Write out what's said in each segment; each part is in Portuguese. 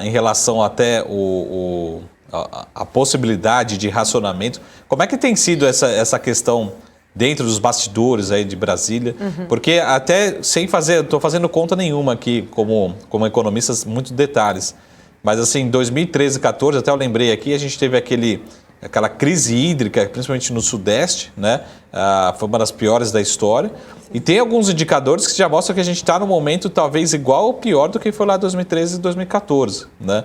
em relação até a possibilidade de racionamento. Como é que tem sido essa questão dentro dos bastidores aí de Brasília? Porque até sem fazer, estou fazendo conta nenhuma aqui como economistas, muitos detalhes. Mas assim, 2013, 2014, até eu lembrei aqui, a gente teve aquela crise hídrica, principalmente no Sudeste, né? Foi uma das piores da história. E tem alguns indicadores que já mostram que a gente está num momento talvez igual ou pior do que foi lá em 2013 e 2014, né?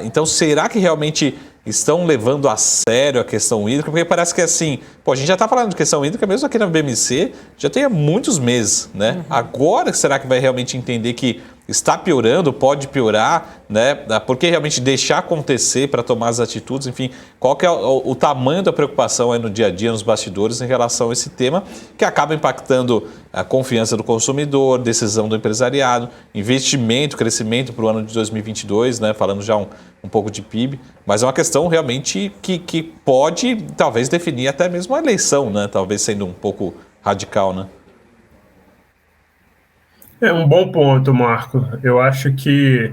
Então, será que realmente estão levando a sério a questão hídrica? Porque parece que assim, a gente já está falando de questão hídrica mesmo aqui na BMC, já tem há muitos meses, né? Agora, será que vai realmente entender que está piorando, pode piorar, né? Porque realmente deixar acontecer para tomar as atitudes, enfim, qual que é o tamanho da preocupação aí no dia a dia, nos bastidores, em relação a esse tema, que acaba impactando a confiança do consumidor, decisão do empresariado, investimento, crescimento para o ano de 2022, né? Falando já um pouco de PIB, mas é uma questão realmente que pode, talvez, definir até mesmo a eleição, né? Talvez sendo um pouco radical, né? É um bom ponto, Marco. Eu acho que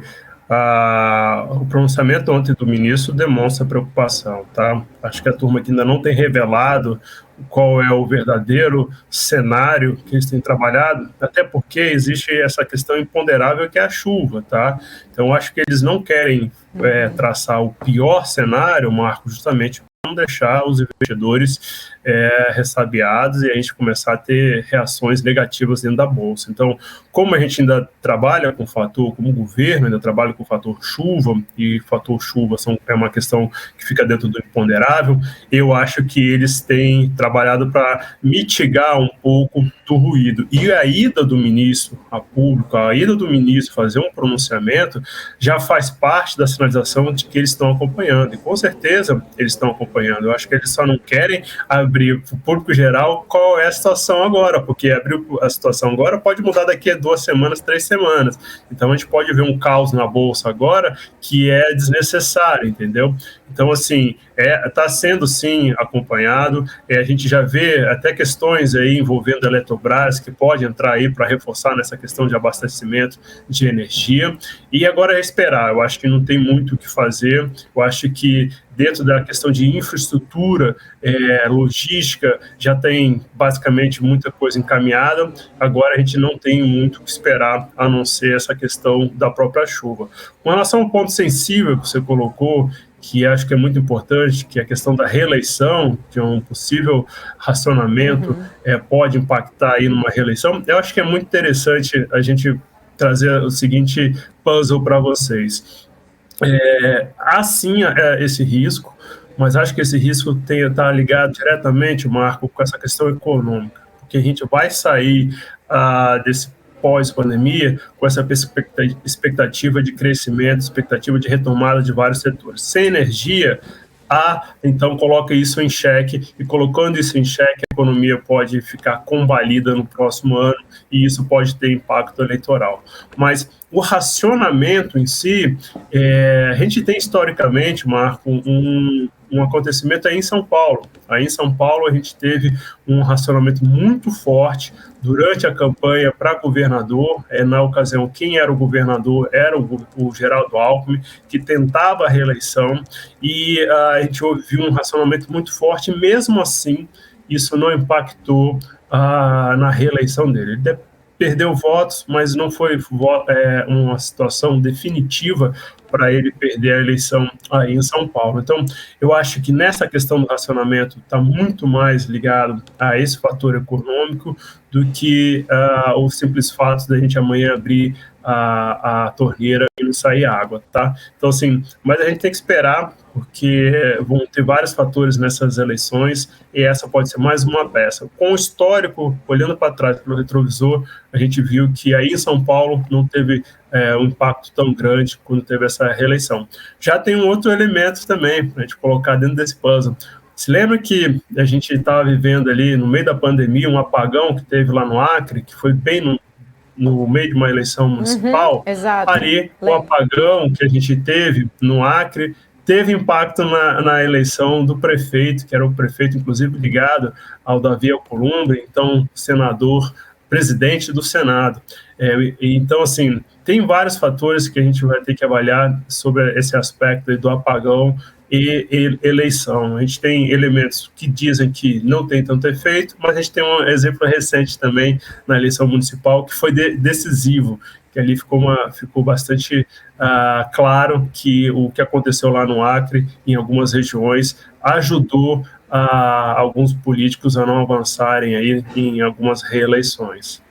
o pronunciamento ontem do ministro demonstra preocupação, tá? Acho que a turma aqui ainda não tem revelado qual é o verdadeiro cenário que eles têm trabalhado, até porque existe essa questão imponderável que é a chuva, tá? Então, acho que eles não querem traçar o pior cenário, Marco, justamente para não deixar os investidores ressabiados e a gente começar a ter reações negativas dentro da Bolsa. Então, como a gente ainda trabalha com o fator, como o governo ainda trabalha com o fator chuva, e fator chuva é uma questão que fica dentro do imponderável, eu acho que eles têm trabalhado para mitigar um pouco do ruído. E a ida do ministro a público, a ida do ministro fazer um pronunciamento, já faz parte da sinalização de que eles estão acompanhando. E com certeza eles estão acompanhando. Eu acho que eles só não querem abrir para o público geral qual é a situação agora, porque abrir a situação agora pode mudar daqui a 2 semanas, 3 semanas. Então a gente pode ver um caos na Bolsa agora que é desnecessário, entendeu? Então, assim, está sendo, sim, acompanhado. A gente já vê até questões aí envolvendo a Eletrobras, que pode entrar aí para reforçar nessa questão de abastecimento de energia. E agora é esperar. Eu acho que não tem muito o que fazer. Eu acho que dentro da questão de infraestrutura, logística, já tem basicamente muita coisa encaminhada. Agora a gente não tem muito o que esperar, a não ser essa questão da própria chuva. Com relação ao ponto sensível que você colocou, que acho que é muito importante, que é a questão da reeleição, que é um possível racionamento, pode impactar aí numa reeleição. Eu acho que é muito interessante a gente trazer o seguinte puzzle para vocês. Há sim esse risco, mas acho que esse risco está ligado diretamente, Marco, com essa questão econômica, porque a gente vai sair desse pós-pandemia com essa expectativa de crescimento, expectativa de retomada de vários setores. Sem energia, então coloca isso em xeque, e colocando isso em xeque, a economia pode ficar combalida no próximo ano, e isso pode ter impacto eleitoral. Mas o racionamento em si, a gente tem historicamente, Marco, um acontecimento aí em São Paulo. Aí em São Paulo a gente teve um racionamento muito forte durante a campanha para governador. Na ocasião, quem era o governador era o Geraldo Alckmin, que tentava a reeleição, e a gente viu um racionamento muito forte. Mesmo assim, isso não impactou na reeleição dele. Ele perdeu votos, mas não foi uma situação definitiva para ele perder a eleição aí em São Paulo. Então, eu acho que nessa questão do racionamento está muito mais ligado a esse fator econômico do que o simples fato da gente amanhã abrir a torneira e não sair água, tá? Então, assim, mas a gente tem que esperar, porque vão ter vários fatores nessas eleições, e essa pode ser mais uma peça. Com o histórico, olhando para trás pelo retrovisor, a gente viu que aí em São Paulo não teve um impacto tão grande quando teve essa reeleição. Já tem um outro elemento também, para a gente colocar dentro desse puzzle. Se lembra que a gente estava vivendo ali, no meio da pandemia, um apagão que teve lá no Acre, que foi bem no meio de uma eleição municipal? Exato. Ali, o apagão que a gente teve no Acre teve impacto na eleição do prefeito, que era o prefeito, inclusive, ligado ao Davi Alcolumbre, então senador, presidente do Senado. Então, assim, tem vários fatores que a gente vai ter que avaliar sobre esse aspecto aí do apagão e eleição. A gente tem elementos que dizem que não tem tanto efeito, mas a gente tem um exemplo recente também na eleição municipal que foi decisivo, que ali ficou bastante claro que o que aconteceu lá no Acre, em algumas regiões, ajudou alguns políticos a não avançarem aí em algumas reeleições.